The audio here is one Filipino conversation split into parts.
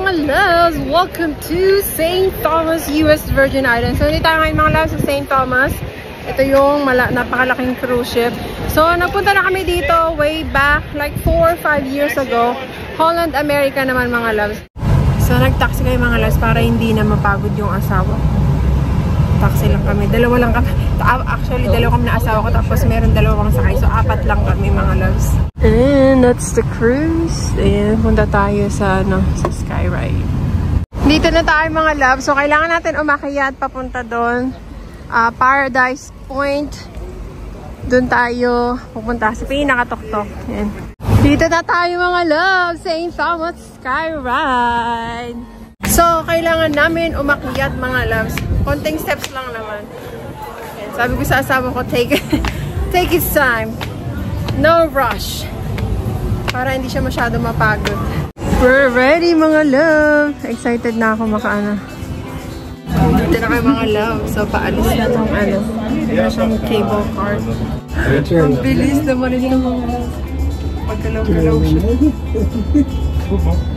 mga loves! Welcome to St. Thomas, US Virgin Islands. So, hindi tayo ngayon mga loves sa St. Thomas. Ito yung napakalaking cruise ship. So, nagpunta na kami dito way back, like 4 or 5 years ago. Holland, America naman mga loves. So, nag-taxi kayo mga loves para hindi na mapagod yung asawa ko. Taxi lang kami. Dalawa lang kami. Actually, dalawa kami na asawa ko. Tapos meron dalawang sakay. So, 4 lang kami mga loves. And that's the cruise. Ayan, punta tayo sa Skyride. Dito na tayo mga loves. So, kailangan natin umakyat papunta doon. Paradise Point. Doon tayo pupunta sa pinakatuktok. Ayan. Dito na tayo mga loves. St. Thomas Skyride. So, kailangan namin umakyat mga loves. Konting steps lang naman. Ayan. Sabi ko sa asawa ko, take its time. No rush. Para hindi siya masyado mapagod. We're ready mga love. Excited na ako makaano. Dito na kayo mga love. So, paalis na itong ano. Meron siyang cable car. Ang bilis naman rin ng mga pagkalaw-galaw siya.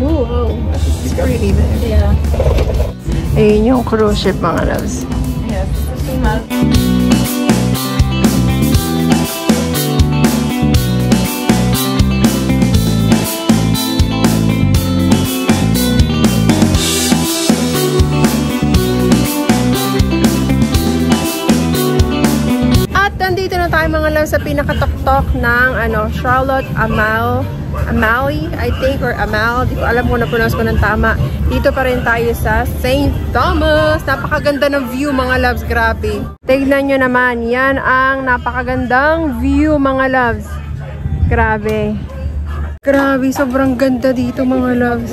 Oh, wow. It's pretty there. Yeah. Ayun yung cruise ship mga loves. Yes. Nandito na tayo mga loves sa pinakatok-tok ng Charlotte Amalie, I think, or Amal. Di ko alam kung na-pronounce ko ng tama. Dito pa rin tayo sa St. Thomas. Napakaganda ng view mga loves. Grabe. Tignan nyo naman. Yan ang napakagandang view mga loves. Grabe. Grabe. Sobrang ganda dito mga loves.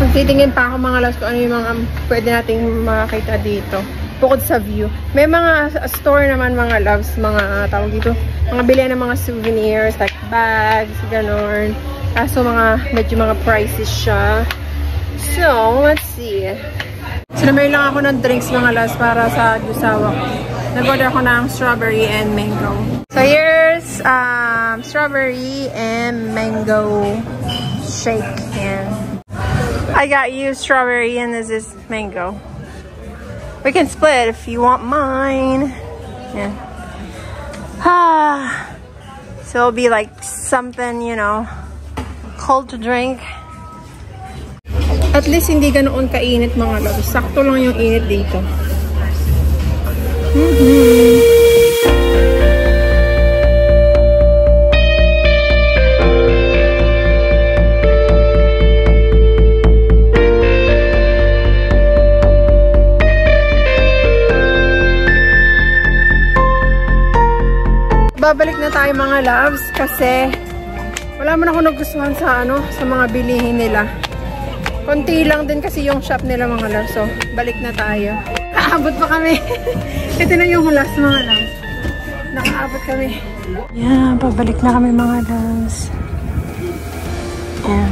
Magtitingin pa ako mga loves kung ano yung mga pwede nating makakita dito. Bukod sa view. May mga store naman mga loves, mga tawag dito, mga bilihan ng mga souvenirs, like bags, ganon. Kaso medyo mga prices siya. So, let's see. So, namay lang ako ng drinks mga loves para sa asawa ko. Nag-order ako ng strawberry and mango. So, here's strawberry and mango shake. And I got you strawberry and this is mango. We can split if you want mine. Yeah. So it'll be like something, you know, cold to drink. At least hindi ganoon kainit mga loves. Sakto lang yung init dito. Babalik na tayo mga loves kasi wala man ako nagustuhan sa mga bilihin nila. Konti lang din kasi yung shop nila mga loves. So, balik na tayo. Nakaabot pa kami. Ito na yung last mga loves. Nakaabot kami. Yeah, babalik na kami mga loves. Yeah.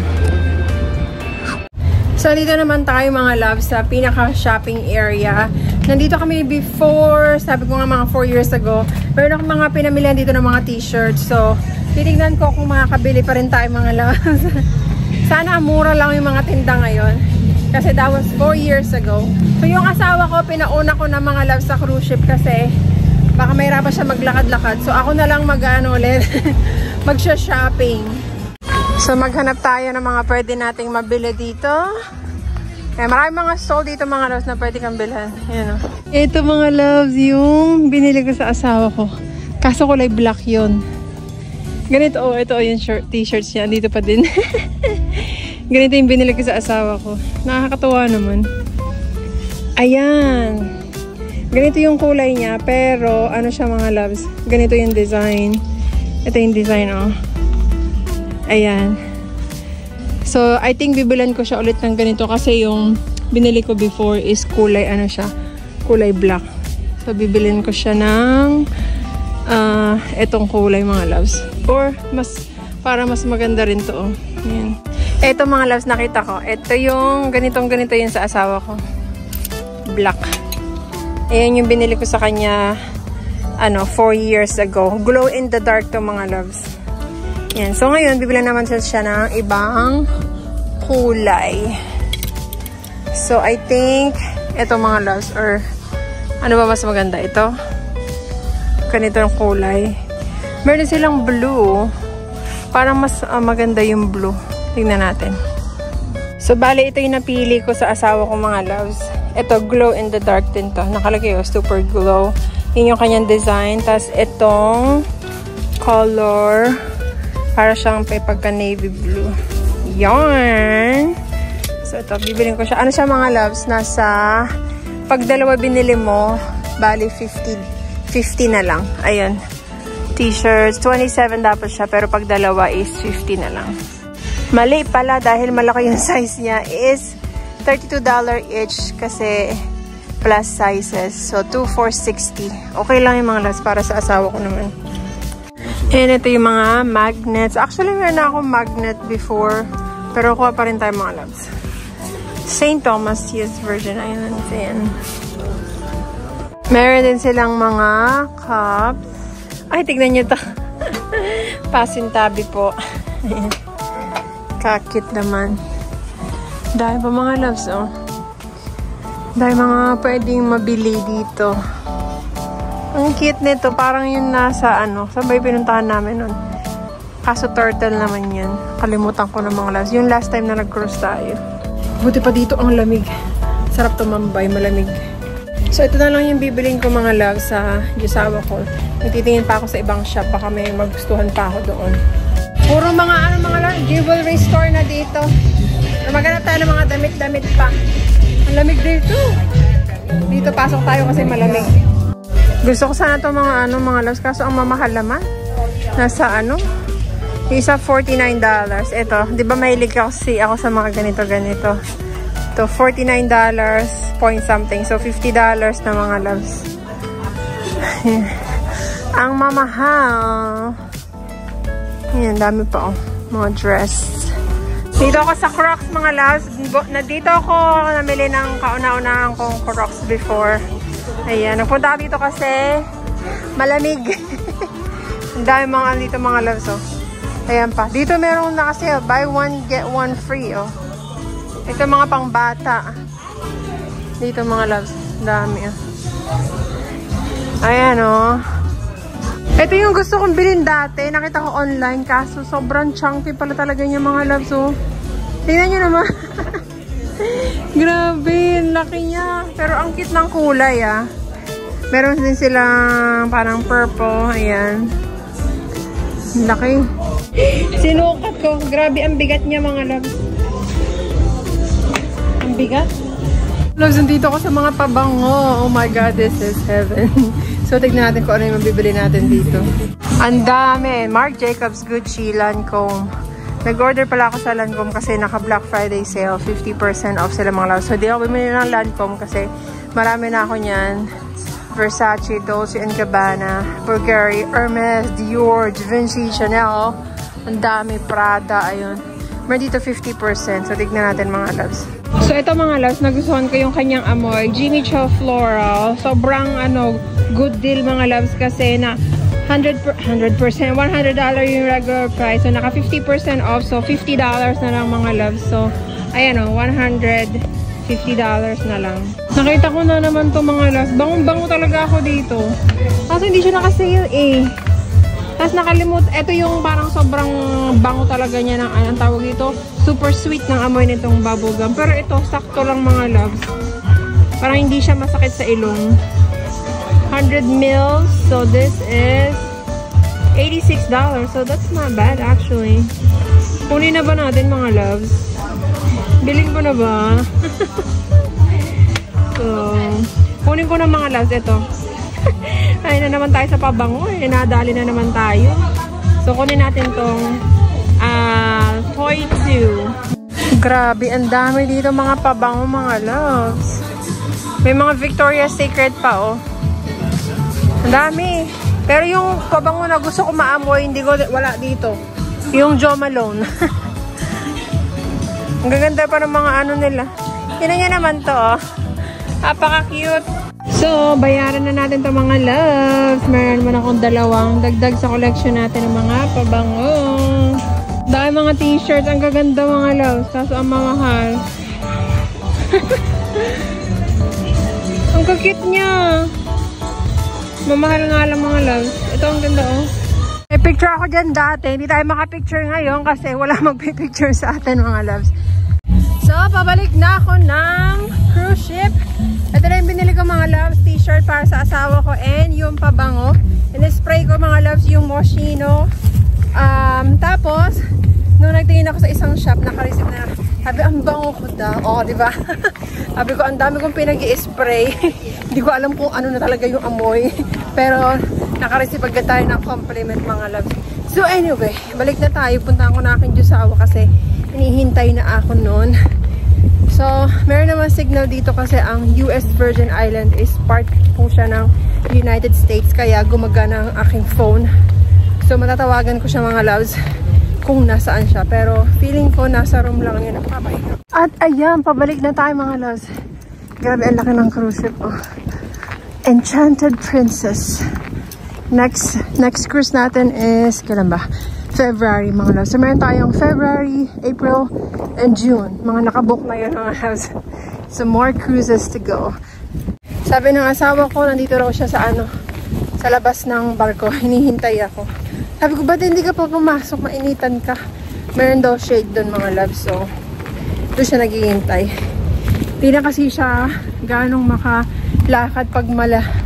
So, dito naman tayo mga loves sa pinaka-shopping area. Nandito kami before, sabi ko nga mga 4 years ago. Meron akong mga pinamilihan dito ng mga t-shirts. So, titignan ko kung makakabili pa rin tayo mga loves. Sana mura lang yung mga tinda ngayon. Kasi that was 4 years ago. So, yung asawa ko, pinauna ko na mga loves sa cruise ship kasi baka mahirapan siya maglakad-lakad. So, ako na lang ulit, magsha-shopping. So, maghanap tayo ng mga pwede nating mabili dito. Kaya maraming mga stall dito mga loves na pwede kang bilhan. Ayan o. Ito mga loves yung binili ko sa asawa ko. Kaso kulay black yun. Ganito ito yung t-shirts niya. Dito pa din. Ganito yung binili ko sa asawa ko. Nakakatawa naman. Ayan. Ganito yung kulay niya. Pero ano siya mga loves. Ganito yung design. Ito yung design Ayan. So, I think bibilan ko siya ulit ng ganito kasi yung binili ko before is kulay, kulay black. So, bibilin ko siya ng etong kulay mga loves. Or, para mas maganda rin to. Ayan. Ito mga loves nakita ko. Ito yung ganito yun sa asawa ko. Black. Ayan yung binili ko sa kanya 4 years ago. Glow in the dark to mga loves. Yan. So, ngayon, bibilan naman siya ng ibang kulay. So, I think, ito mga loves, or ano ba mas maganda? Ito? Ganito yung kulay. Meron silang blue. Parang mas maganda yung blue. Tingnan natin. So, bali, ito yung napili ko sa asawa ko mga loves. Ito, glow in the dark din to. Nakalagay yung super glow. Yun yung kanyang design. Tapos, itong color, para siyang pagka navy blue. Yarn! So, ito, bibilin ko siya. Ano siya mga loves? Nasa, pag dalawa binili mo, bali 50 na lang. Ayun. T-shirts, 27 dapat siya. Pero pag dalawa is 50 na lang. Mali pala dahil malaki yung size niya is $32 each kasi plus sizes. So, 2,460. Okay lang yung mga loves para sa asawa ko naman. And ito yung mga magnets. Actually, meron na akong magnet before. Pero kuha pa rin tayo mga loves. St. Thomas US Virgin Islands. Ayan. Meron din silang mga cups. Ay, tignan nyo to. Pasintabi po. Ayan. Kakit naman. Dahil pa mga loves, oh. Dahil mga pwedeng mabili dito. Ang cute nito. Parang yun nasa, saan ba yung pinuntahan namin nun? Kaso turtle naman yan. Kalimutan ko na mga loves. Yung last time na nag-cruise tayo. Buti pa dito ang lamig. Sarap tumambay, malamig. So, ito na lang yung bibilin ko mga loves sa Yusawa ko. Nagtitingin pa ako sa ibang shop. Baka may magustuhan pa ako doon. Puro mga mga lang, jewelry store na dito. Maghanap tayo ng mga damit-damit pa. Ang lamig dito. Dito pasok tayo kasi malamig. Gusto ko sana ito mga mga loves. Kaso ang mamahal naman. Nasa isa $49. Ito, di ba mahilig ako sa mga ganito-ganito. Ito, $49 point something. So, $50 na mga loves. Ang mamahal. Ayan, dami pa mga dress. Dito ako sa Crocs mga loves. Dito ako namili ng kauna-unahan kong Crocs before. Ayan, nagpunta ako dito kasi malamig. Ang dami mga dito mga loves, oh. Ayan pa. Dito meron na kasi, buy one, get one free, oh. Ito mga pangbata. Dito mga loves. Dami, oh. Ayan, oh. Ito yung gusto kong bilhin dati. Nakita ko online. Kaso sobrang chunky pala talaga niya mga loves. Oh. Tingnan nyo naman. Grabe. Laki niya. Pero ang cute ng kulay ah. Meron din silang parang purple. Ayan. Laki. Sinukat ko. Grabe ang bigat niya mga loves. Ang bigat. Loves, nandito ko sa mga pabango. Oh my God, this is heaven. So, tignan natin kung ano yung mabibili natin dito. Ang dami. Marc Jacobs, Gucci, Lancome. Nag-order pala ako sa Lancome kasi naka-Black Friday sale. 50% off sila mga loves. So, di ako bumili ng Lancome kasi marami na ako niyan. Versace, Dolce & Gabbana, Bulgari, Hermes, Dior, Givenchy, Chanel. Ang dami. Prada. Ayun. Meron dito 50%. So, tignan natin mga loves. So, ito mga loves, nagustuhan ko yung kanyang amoy. Jimmy Choo Floral. Sobrang, good deal mga loves kasi na $100 yung regular price. So, naka 50% off. So, $50 na lang mga loves. So, ayan o, $150 na lang. Nakita ko na naman to mga loves. Bangong-bango talaga ako dito. Kaso hindi siya naka-sale eh. Tapos nakalimut, ito yung parang sobrang bango talaga niya ng anong tawag dito. Super sweet ng amoy nitong bubblegum. Pero ito, sakto lang mga loves. Parang hindi siya masakit sa ilong. 100 mils. So this is $86. So that's not bad actually. Kunin na ba natin mga loves? Bilhin ko na ba? So, kunin ko na mga loves. Ito. Ay na naman tayo sa pabango eh. Nadali na naman tayo. So, kunin natin tong Toy 2. Grabe, ang dami dito mga pabango mga loves. May mga Victoria's Secret pa oh. Ang dami. Pero yung pabango na gusto ko maamoy, hindi ko wala dito. Yung Jo Malone. Ang gaganda pa ng mga nila. Tingnan niyo naman to oh. Napaka-cute. So, bayaran na natin itong mga loves. Meron naman akong dalawang dagdag sa collection natin ng mga pabango. Dahil mga t-shirts. Ang gaganda mga loves. Kaso ang mamahal. Ang kakit niya. Mamahal nga lang mga loves. Ito ang ganda oh. May picture ako dyan dati. Hindi tayo makapicture ngayon kasi wala magpipicture sa atin mga loves. So, pabalik na ako ng cruise ship. Ito na yung binili ko mga loves. T-shirt para sa asawa ko and yung pabango. In-spray ko mga loves yung Moschino. Tapos, nung nagtingin ako sa isang shop, naka-receive na. Sabi, ang bango ko daw. Oo, diba? Sabi ko, ang dami kong pinag-i-spray. Hindi ko alam kung ano na talaga yung amoy. Pero, naka-receive agad tayo ng compliment mga loves. So, anyway, balik na tayo. Puntahan ko na aking Diyosawa kasi hinihintay na ako noon. So, meron naman signal dito kasi ang US Virgin Island is part po siya ng United States. Kaya gumagana ang aking phone. So, matatawagan ko siya mga loves kung nasaan siya. Pero, feeling ko nasa room lang yun ang papahinga. At ayan, pabalik na tayo mga loves. Grabe, ang laki ng cruise ship. Oh. Enchanted Princess. Next cruise natin is, kailan ba? February mga loves. So, meron tayong February, April, and June. Mga nakabook na yun mga loves. So, more cruises to go. Sabi ng asawa ko, nandito raw siya sa sa labas ng barko. Hinihintay ako. Sabi ko, ba't hindi ka pa pumasok? Mainitan ka. Meron daw shade doon mga loves. So, doon siya naghihintay. Hindi na kasi siya ganong makalakad pag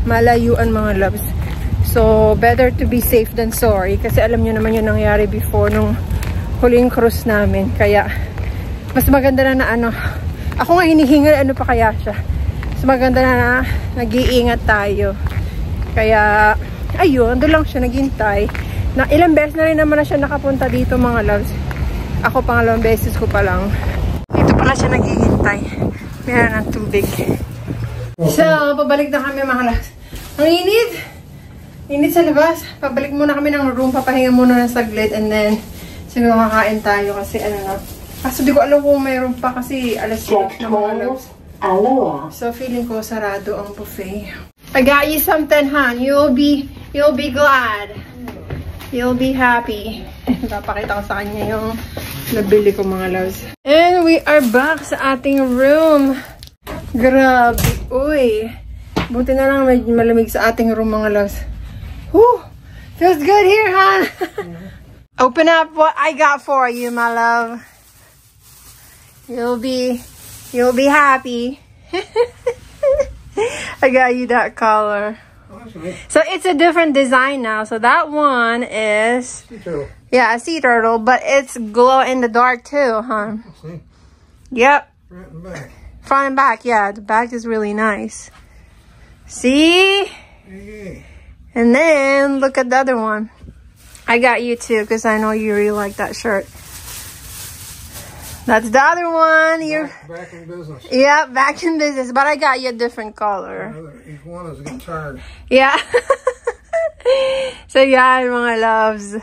malayuan mga loves. So, better to be safe than sorry. Kasi alam nyo naman yung nangyari before nung huling cruise namin. Kaya, mas maganda na ako nga hinihingal, ano pa kaya siya. Mas maganda na nag-iingat tayo. Kaya, ayun, doon lang siya naghintay. Na ilang beses na rin naman na siya nakapunta dito mga loves. Ako pangalawang beses ko pa lang. Dito pala siya naghihintay. Meron ng tubig. So, pabalik na kami mga loves. Ang init! Init sa labas. Pabalik muna kami ng room. Papahinga muna ng saglit. And then, siguro kakain tayo kasi na. Kaso di ko alam kung mayroon pa kasi alas 6 na mga loves. So, feeling ko sarado ang buffet. I got you something, hon. You'll be glad. You'll be happy. Papakita ko sa kanya yung nabili ko mga loves. And we are back sa ating room. Grabe. Uy. Buti na lang medyo malamig sa ating room mga loves. Whew. Feels good here, hon. Open up what I got for you, my love. You'll be happy. I got you that color. So it's a different design now. So that one is sea turtle. Yeah, a sea turtle, but it's glow in the dark too, huh? Yep. Front and back. Front and back, yeah. The back is really nice. See? Okay. And then look at the other one. I got you too because I know you really like that shirt. That's the other one. You're back in business. Yeah, back in business. But I got you a different color. Each one is a guitar. Yeah. So yan, mga loves.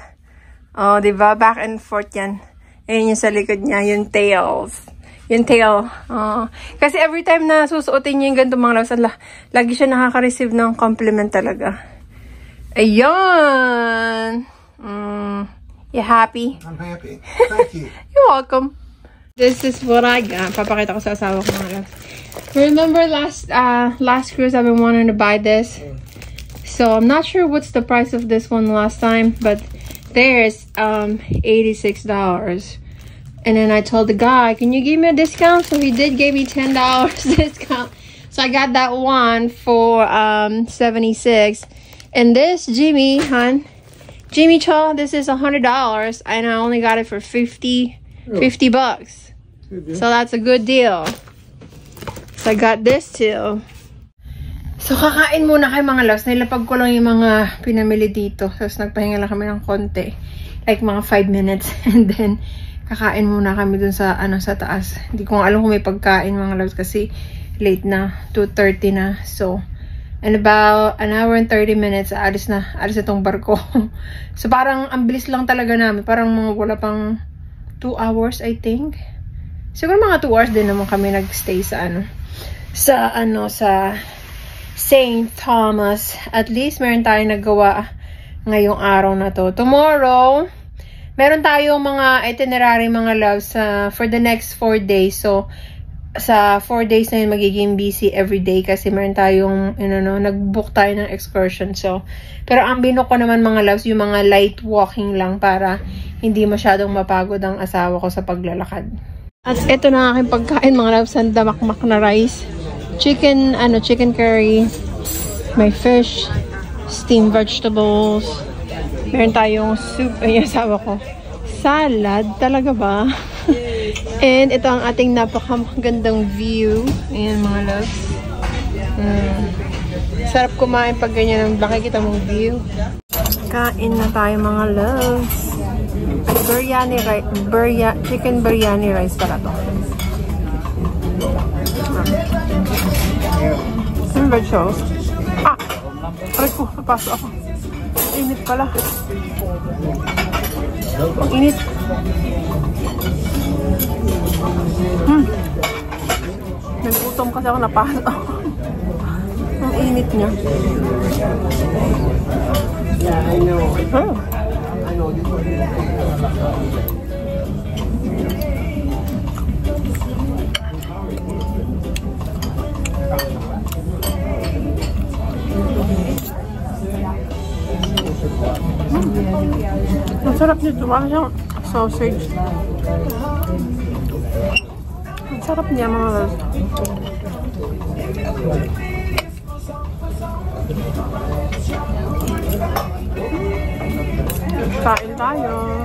Oh, diba? Back and forth yan. Ayun yung sa likod niya. Yung tails. Yung tail. Oh. Kasi every time na susuotin niya yung ganito mga loves, lagi siya nakaka-receive ng compliment talaga. Ayun. You happy? I'm happy. Thank you. You're welcome. This is what I got. Papakita ko sa asawa ko mga loves. Remember last cruise I've been wanting to buy this. So I'm not sure what's the price of this one last time, but there's $86. And then I told the guy, can you give me a discount? So he did give me $10 discount. So I got that one for $76. And this Jimmy Cho, this is $100, and I only got it for $50 bucks. So that's a good deal. So I got this too. So kakain muna kayo mga loves. Nilapag ko lang yung mga pinamili dito. Tapos nagpahinga lang kami ng konti. Like mga 5 minutes. And then kakain muna kami dun sa sa taas. Hindi ko alam kung may pagkain mga loves kasi late na. 2:30 na. So in about an hour and 30 minutes, alis na itong barko. So parang ang bilis lang talaga namin. Parang mga wala pang 2 hours, I think. Siguro mga 2 hours din naman kami nagstay sa sa St. Thomas. At least meron tayong nagawa ngayong araw na to. Tomorrow, meron tayong mga itinerary mga loves for the next 4 days. So sa 4 days na yun, magiging busy every day kasi meron tayong, nag-book tayo ng excursion. So, pero ang binook ko naman mga loves, yung mga light walking lang para hindi masyadong mapagod ang asawa ko sa paglalakad. At ito na aking pagkain mga loves, ang damakmak na rice. Chicken curry, may fish, steamed vegetables, meron tayong soup, ay asawa ko. Salad, talaga ba? And ito ang ating napakagandang view. Ayan mga loves. Sarap kumain pag ganyan ang nakikita mong view. Kain na tayo mga loves. Biryani rice, chicken biryani rice pala to. Some vegetables. Aray ko, napasok ako. Init pala. Ang init. Nagutom kasi ako, napasok ako. Ang init niya. Yeah, I know. I know. Ang sarap nito. Parang siyang sausage. Ang sarap niya mga loves. Kain tayo.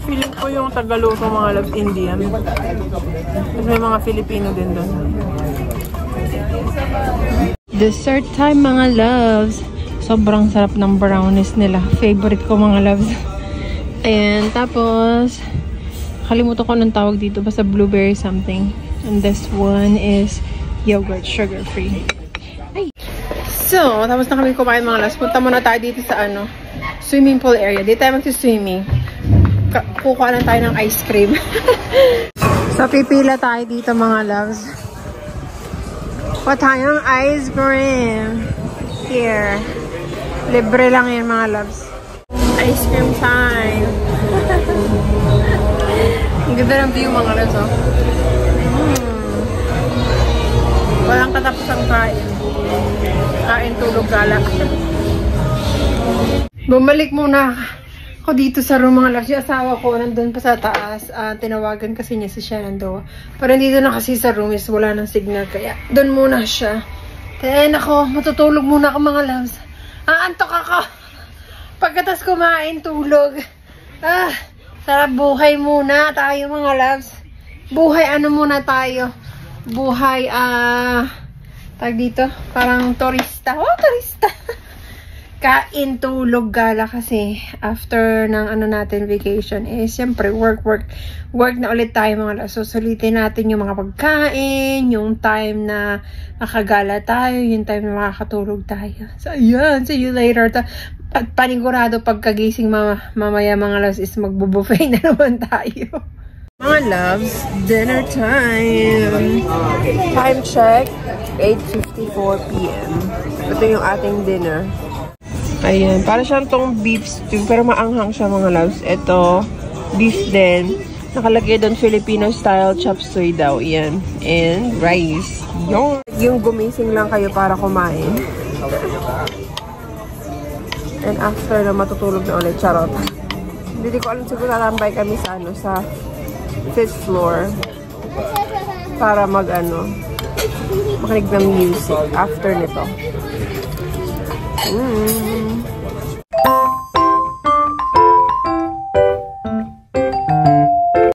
Feeling ko yung Tagaluto mga loves Indian. Kasi may mga Filipino din doon. Dessert time mga loves. Sobrang sarap ng brownies nila. Favorite ko mga loves. And tapos kalimutan ko ng tawag dito. Basta blueberry something. And this one is yogurt, sugar free. Ay. So, tapos na kami kumain mga loves. Punta muna tayo dito sa swimming pool area. Dito tayo mag-swimming. Kukuha lang tayo ng ice cream. So, pipila tayo dito mga loves. Kuha tayong ice cream. Here. Libre lang yan mga loves. Ice cream time. Ang ganda ng view mga loves, oh. Walang katapos ang kain. Kain, tulog, gala. Bumalik muna ako dito sa room mga loves. Yung asawa ko nandun pa sa taas. Tinawagan kasi niya si Shenandoah. Pero dito na kasi sa room is wala ng signal. Kaya doon muna siya. Kaya nako, matutulog muna ako mga loves. Antok ako. Pagkatas kumain, tulog. Sarap buhay muna tayo mga loves. Buhay muna tayo. Buhay, tag dito, parang turista. Oh, turista. Kain, tulog, gala kasi after ng natin vacation is siyempre work na ulit tayo mga loves. So sulitin natin yung mga pagkain, yung time na makagala tayo, yung time na makakatulog tayo. So ayan, see you later. At panigurado pagkagising mamaya mga loves is magbubuffet na naman tayo. Mga loves, dinner time. Time check, 8:54 p.m. Ito yung ating dinner. Ayan, para siyang tong beef stew, pero maanghang siya mga loves. Ito, beef din. Nakalagay doon Filipino style chop suey daw. Ayan. And rice. Yung gumising lang kayo para kumain. And after na matutulog na ulit. Charot. Hindi ko alam, siguro tatambay kami sa sa 5th floor. Para makinig ng music after nito.